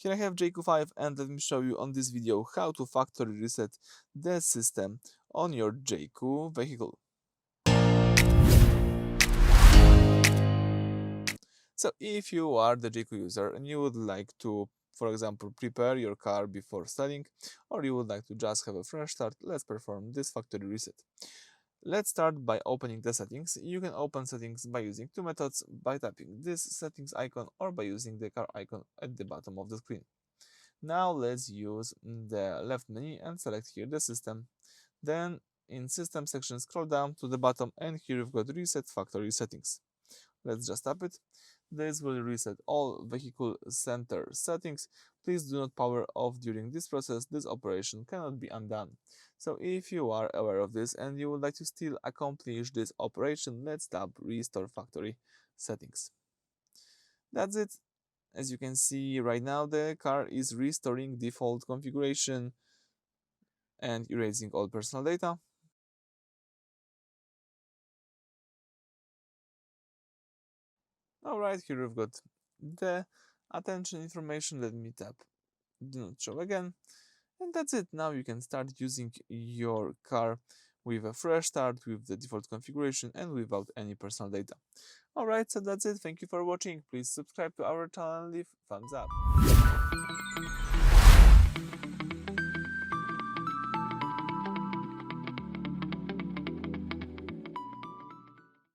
Here I have Jaecoo 5 and let me show you on this video how to factory reset the system on your Jaecoo vehicle. So if you are the Jaecoo user and you would like to, for example, prepare your car before starting, or you would like to just have a fresh start, let's perform this factory reset. Let's start by opening the settings. You can open settings by using two methods, by tapping this settings icon or by using the car icon at the bottom of the screen. Now let's use the left menu and select here the system. Then in system section scroll down to the bottom and here you've got reset factory settings. Let's just tap it. This will reset all vehicle center settings. Please do not power off during this process. This operation cannot be undone. So if you are aware of this and you would like to still accomplish this operation, let's tap restore factory settings. That's it. As you can see right now, the car is restoring default configuration and erasing all personal data. Alright, here we've got the attention information. Let me tap do not show again. And that's it. Now you can start using your car with a fresh start, with the default configuration and without any personal data. Alright, so that's it. Thank you for watching. Please subscribe to our channel and leave thumbs up.